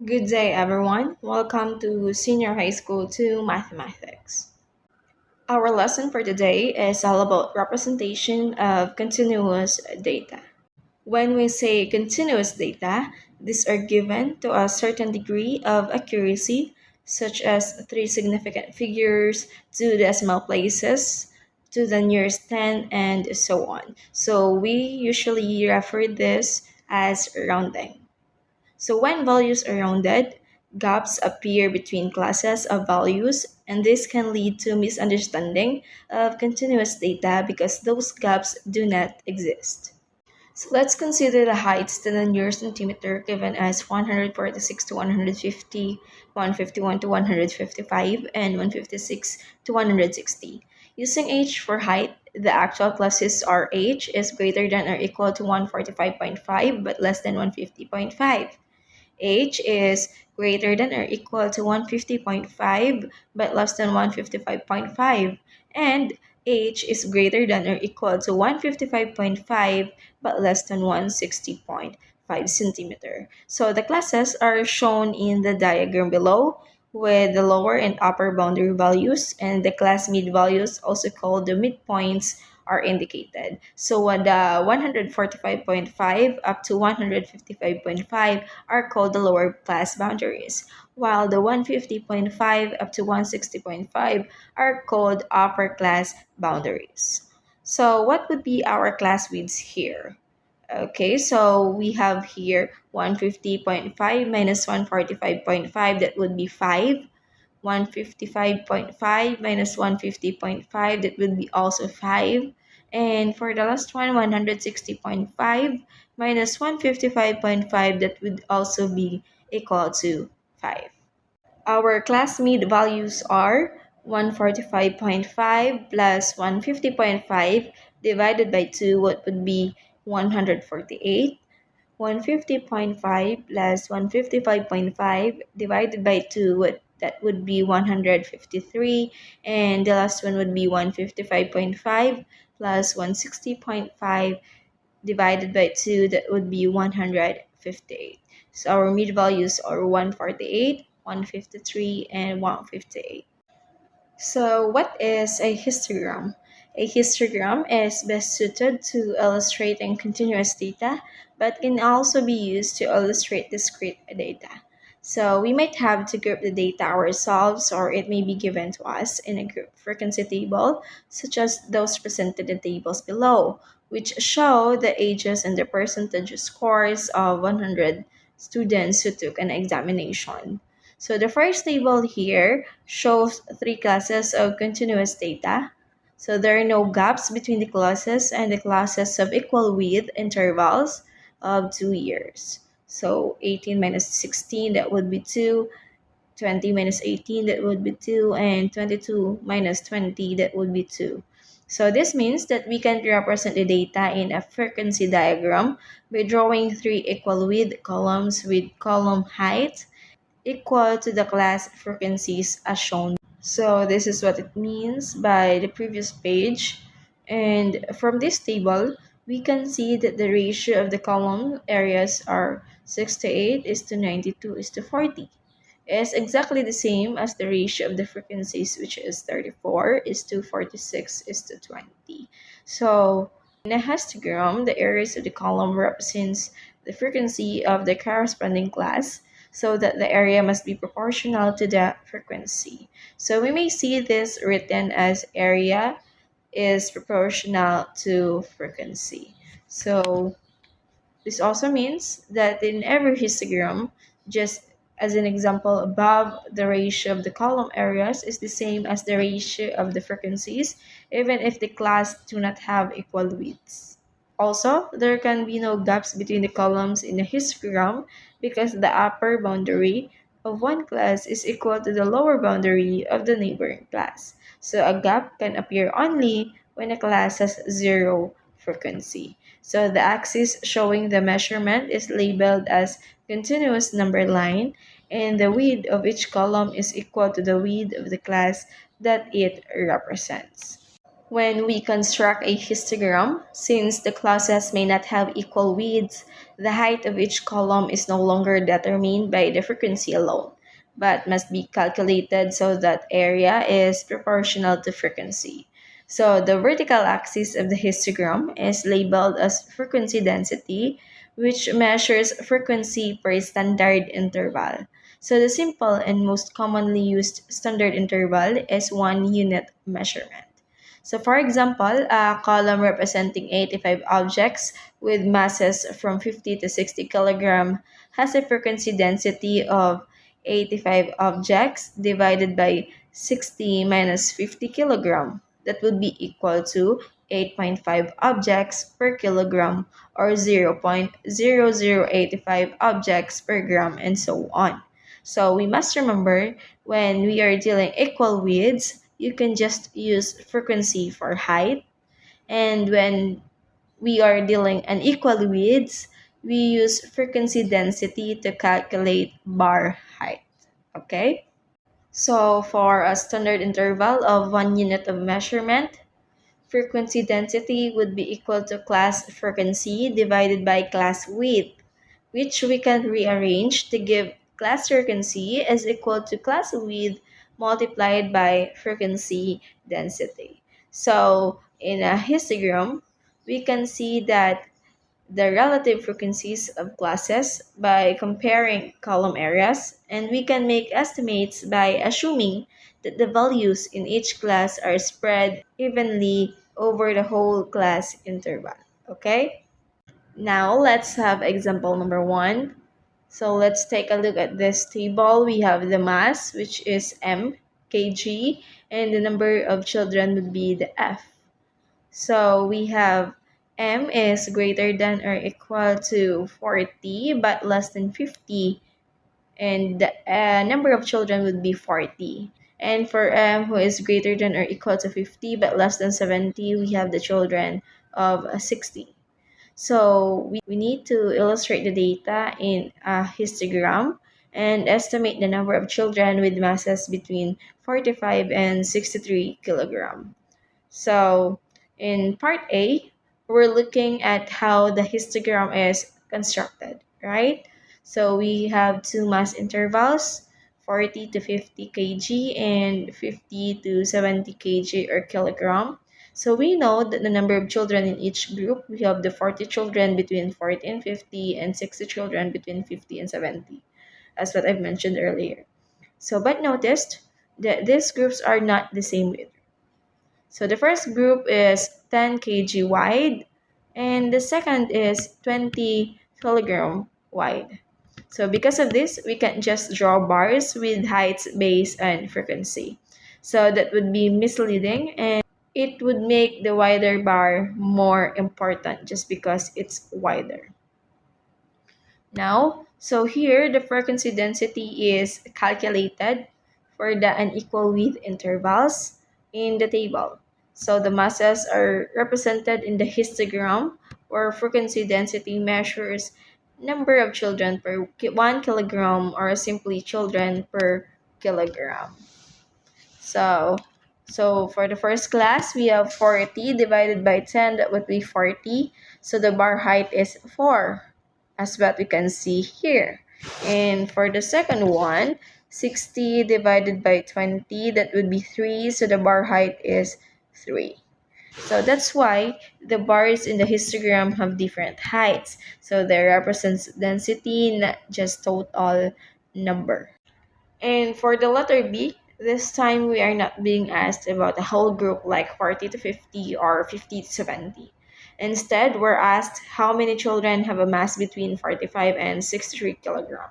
Good day, everyone. Welcome to Senior High School 2 Mathematics. Our lesson for today is all about representation of continuous data. When we say continuous data, these are given to a certain degree of accuracy, such as three significant figures, two decimal places, to the nearest 10, and so on. So we usually refer this as rounding. So when values are rounded, gaps appear between classes of values, and this can lead to misunderstanding of continuous data because those gaps do not exist. So let's consider the heights to the nearest centimeter given as 146 to 150, 151 to 155, and 156 to 160. Using h for height, the actual classes are h is greater than or equal to 145.5 but less than 150.5. H is greater than or equal to 150.5 but less than 155.5, and H is greater than or equal to 155.5 but less than 160.5 centimeter. So the classes are shown in the diagram below with the lower and upper boundary values, and the class mid values, also called the midpoints, are indicated. So the 145.5 up to 155.5 are called the lower class boundaries, while the 150.5 up to 160.5 are called upper class boundaries. So what would be our class widths here? Okay, so we have here 150.5 minus 145.5, that would be 5. 155.5 minus 150.5, that would be also 5. And for the last one, 160.5 minus 155.5, that would also be equal to 5. Our class mid values are 145.5 plus 150.5 divided by 2, what would be 148. 150.5 plus 155.5 divided by 2, that would be 153, and the last one would be 155.5 plus 160.5 divided by 2, that would be 158. So our mid values are 148, 153, and 158. So, what is a histogram? A histogram is best suited to illustrating continuous data, but can also be used to illustrate discrete data. So, we might have to group the data ourselves, or it may be given to us in a group frequency table, such as those presented in tables below, which show the ages and the percentage scores of 100 students who took an examination. So the first table here shows three classes of continuous data. So there are no gaps between the classes, and the classes have equal width intervals of 2 years. So 18 minus 16, that would be 2. 20 minus 18, that would be 2. And 22 minus 20, that would be 2. So this means that we can represent the data in a frequency diagram by drawing three equal width columns with column height equal to the class frequencies as shown. So this is what it means by the previous page. And from this table, we can see that the ratio of the column areas are 68 is to 92 is to 40. Is exactly the same as the ratio of the frequencies, which is 34 is to 46 is to 20. So in a histogram, the areas of the column represents the frequency of the corresponding class, so that the area must be proportional to the frequency. So we may see this written as area is proportional to frequency. So this also means that in every histogram, just as an example above, the ratio of the column areas is the same as the ratio of the frequencies, even if the class do not have equal widths. Also, there can be no gaps between the columns in a histogram because the upper boundary of one class is equal to the lower boundary of the neighboring class. So a gap can appear only when a class has zero frequency. So the axis showing the measurement is labeled as continuous number line, and the width of each column is equal to the width of the class that it represents. When we construct a histogram, since the clauses may not have equal widths, the height of each column is no longer determined by the frequency alone, but must be calculated so that area is proportional to frequency. So the vertical axis of the histogram is labeled as frequency density, which measures frequency per standard interval. So the simple and most commonly used standard interval is 1 unit measurement. So for example, a column representing 85 objects with masses from 50 to 60 kilogram has a frequency density of 85 objects divided by 60 minus 50 kilogram. That would be equal to 8.5 objects per kilogram or 0.0085 objects per gram and so on. So we must remember when we are dealing equal widths, you can just use frequency for height. And when we are dealing unequal widths, we use frequency density to calculate bar height. Okay? So for a standard interval of 1 unit of measurement, frequency density would be equal to class frequency divided by class width, which we can rearrange to give class frequency is equal to class width multiplied by frequency density. So in a histogram, we can see that the relative frequencies of classes by comparing column areas, and we can make estimates by assuming that the values in each class are spread evenly over the whole class interval. Okay? Now let's have example number 1. So let's take a look at this table. We have the mass, which is m kg, and the number of children would be the f. So we have m is greater than or equal to 40 but less than 50, and the number of children would be 40. And for m who is greater than or equal to 50 but less than 70, we have the children of 60. So we need to illustrate the data in a histogram and estimate the number of children with masses between 45 and 63 kilogram. So in part A, we're looking at how the histogram is constructed, right? So we have two mass intervals, 40 to 50 kg and 50 to 70 kg or kilogram. So we know that the number of children in each group, we have the 40 children between 40 and 50 and 60 children between 50 and 70, as what I've mentioned earlier. So but noticed that these groups are not the same width. So the first group is 10 kg wide and the second is 20 kilogram wide. So because of this, we can just draw bars with heights, base, and frequency. So that would be misleading and it would make the wider bar more important just because it's wider. Now, so here the frequency density is calculated for the unequal width intervals in the table. So the masses are represented in the histogram where frequency density measures number of children per 1 kilogram or simply children per kilogram. So, so for the first class, we have 40 divided by 10, that would be 40. So the bar height is 4, as what we can see here. And for the second one, 60 divided by 20, that would be 3. So the bar height is 3. So that's why the bars in the histogram have different heights. So they represents density, not just total number. And for the letter B, this time we are not being asked about a whole group like 40 to 50 or 50 to 70. Instead, we're asked how many children have a mass between 45 and 63 kilogram.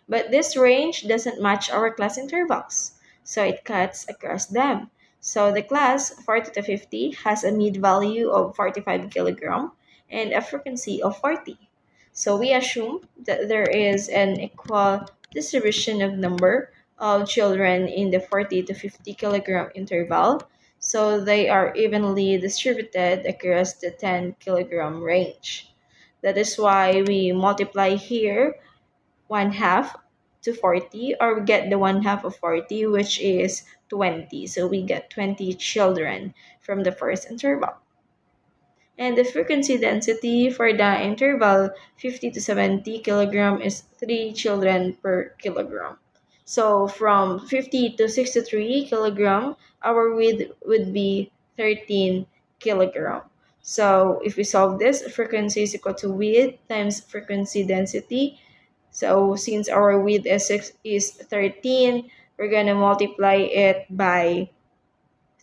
But this range doesn't match our class intervals, so it cuts across them. So the class 40 to 50 has a mid value of 45 kilogram and a frequency of 40. So we assume that there is an equal distribution of number of children in the 40 to 50 kilogram interval, so they are evenly distributed across the 10 kilogram range. That is why we multiply here 1/2 to 40, or we get the 1/2 of 40, which is 20. So we get 20 children from the first interval. And the frequency density for the interval 50 to 70 kilogram is 3 children per kilogram. So from 50 to 63 kilogram, our width would be 13 kilogram. So if we solve this, frequency is equal to width times frequency density. So since our width is 13, we're going to multiply it by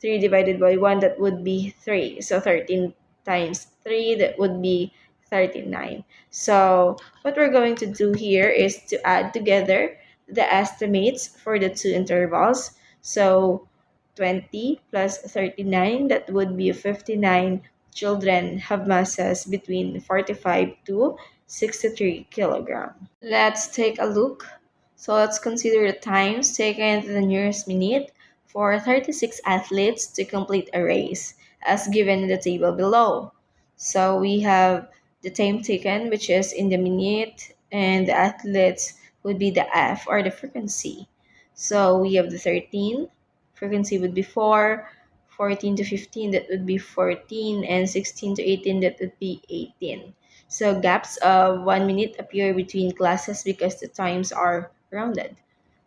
3 divided by 1, that would be 3. So 13 times 3, that would be 39. So what we're going to do here is to add together the estimates for the two intervals. So 20 plus 39, that would be 59 children have masses between 45 to 63 kilogram. Let's take a look. So let's consider the times taken to the nearest minute for 36 athletes to complete a race, as given in the table below. So we have the time taken, which is in the minute, and the athletes would be the F, or the frequency. So we have the 13, frequency would be 4, 14 to 15, that would be 14, and 16 to 18, that would be 18. So gaps of 1 minute appear between classes because the times are rounded.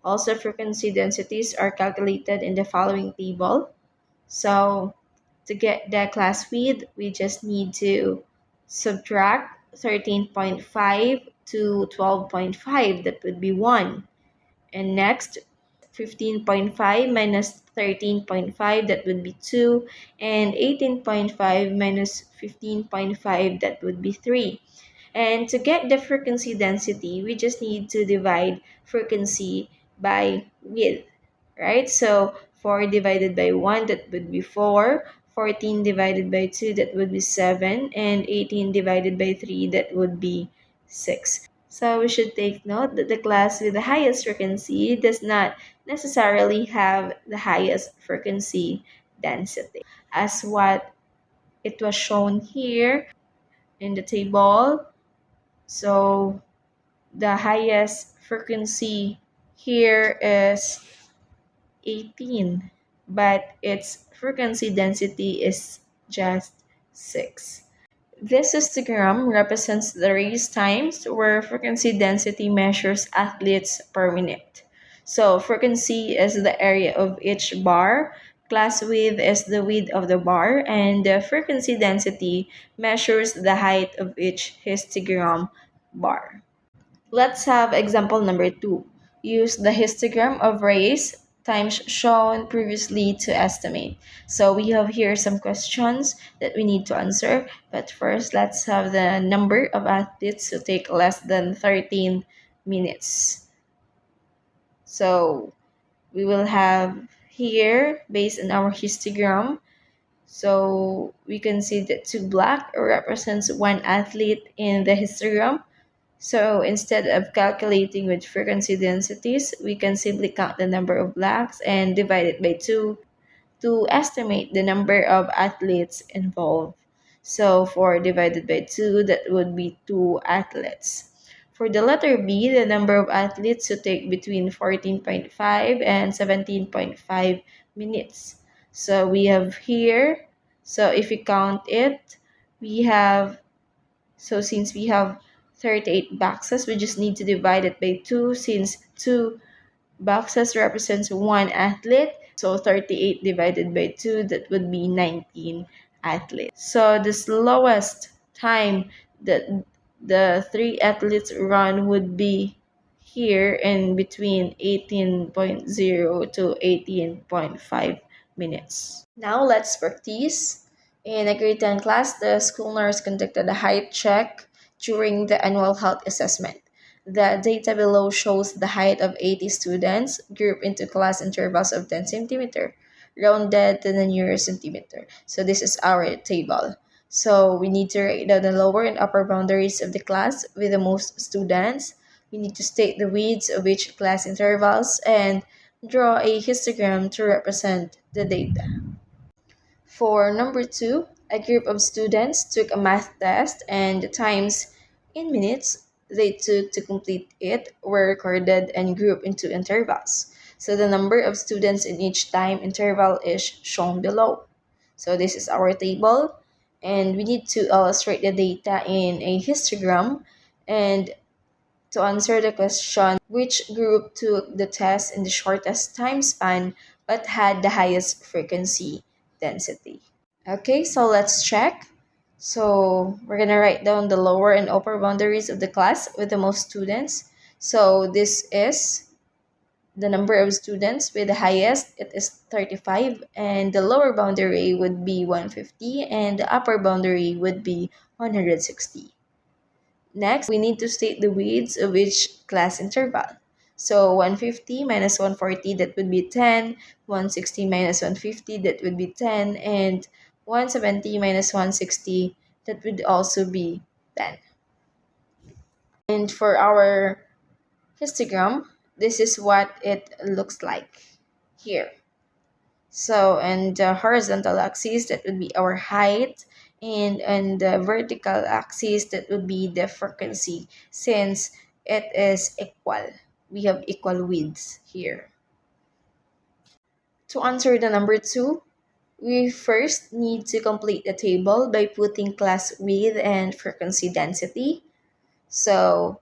Also, frequency densities are calculated in the following table. So to get the class width, we just need to subtract 13.5 to 12.5, that would be 1. And next, 15.5 minus 13.5, that would be 2. And 18.5 minus 15.5, that would be 3. And to get the frequency density, we just need to divide frequency by width, right? So 4 divided by 1, that would be 4. 14 divided by 2, that would be 7. And 18 divided by 3, that would be 6. So we should take note that the class with the highest frequency does not necessarily have the highest frequency density, as what it was shown here in the table. So the highest frequency here is 18, but its frequency density is just 6. This histogram represents the race times where frequency density measures athletes per minute. So frequency is the area of each bar, class width is the width of the bar, and the frequency density measures the height of each histogram bar. Let's have example number 2. Use the histogram of race times shown previously to estimate. So we have here some questions that we need to answer. But first, let's have the number of athletes who take less than 13 minutes. So we will have here, based on our histogram, so we can see that 2 black represents 1 athlete in the histogram. So instead of calculating with frequency densities, we can simply count the number of blacks and divide it by 2 to estimate the number of athletes involved. So 4 divided by 2, that would be 2 athletes. For the letter B, the number of athletes who take between 14.5 and 17.5 minutes. So we have here, so if we count it, we have, so since we have 38 boxes, we just need to divide it by 2, since 2 boxes represents 1 athlete. So 38 divided by 2, that would be 19 athletes. So the slowest time that the 3 athletes run would be here in between 18.0 to 18.5 minutes. Now let's practice. In a grade 10 class, the school nurse conducted a height check during the annual health assessment. The data below shows the height of 80 students grouped into class intervals of 10 centimeter, rounded to the nearest centimeter. So this is our table. So we need to write down the lower and upper boundaries of the class with the most students. We need to state the widths of each class intervals and draw a histogram to represent the data. For number 2, a group of students took a math test and the times in minutes they took to complete it were recorded and grouped into intervals. So the number of students in each time interval is shown below. So this is our table, and we need to illustrate the data in a histogram. And to answer the question, which group took the test in the shortest time span but had the highest frequency density? Okay, so let's check. So we're gonna write down the lower and upper boundaries of the class with the most students. So this is the number of students with the highest, it is 35, and the lower boundary would be 150, and the upper boundary would be 160. Next, we need to state the widths of each class interval. So 150 minus 140, that would be 10, 160 minus 150, that would be 10, and 170 minus 160, that would also be 10. And for our histogram, this is what it looks like here. So, and the horizontal axis, that would be our height, and on the vertical axis, that would be the frequency, since it is equal. We have equal widths here. To answer the number 2, we first need to complete the table by putting class width and frequency density. So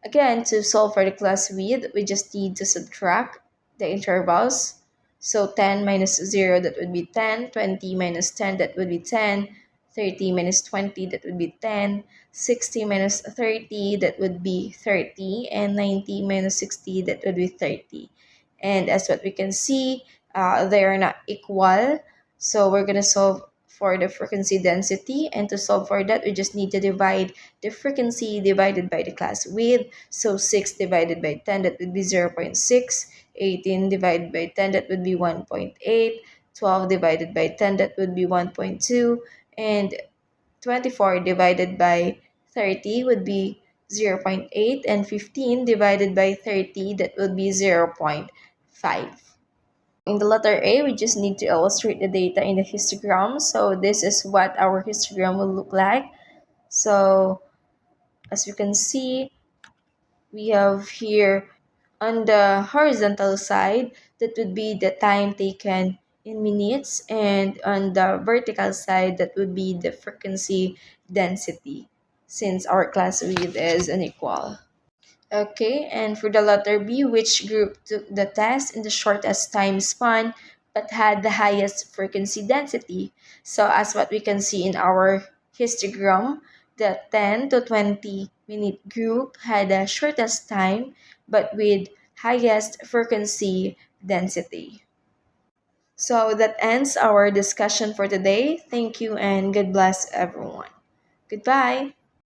again, to solve for the class width, we just need to subtract the intervals. So 10 minus 0, that would be 10. 20 minus 10, that would be 10. 30 minus 20, that would be 10. 60 minus 30, that would be 30. And 90 minus 60, that would be 30. And as what we can see, they are not equal. So we're going to solve for the frequency density. And to solve for that, we just need to divide the frequency divided by the class width. So 6 divided by 10, that would be 0.6. 18 divided by 10, that would be 1.8. 12 divided by 10, that would be 1.2. And 24 divided by 30 would be 0.8. And 15 divided by 30, that would be 0.5. In the letter A, we just need to illustrate the data in the histogram. So this is what our histogram will look like. So as you can see, we have here on the horizontal side, that would be the time taken in minutes, and on the vertical side, that would be the frequency density, since our class width is unequal. Okay, and for the letter B, which group took the test in the shortest time span but had the highest frequency density? So as what we can see in our histogram, the 10 to 20 minute group had the shortest time but with highest frequency density. So that ends our discussion for today. Thank you and God bless everyone. Goodbye.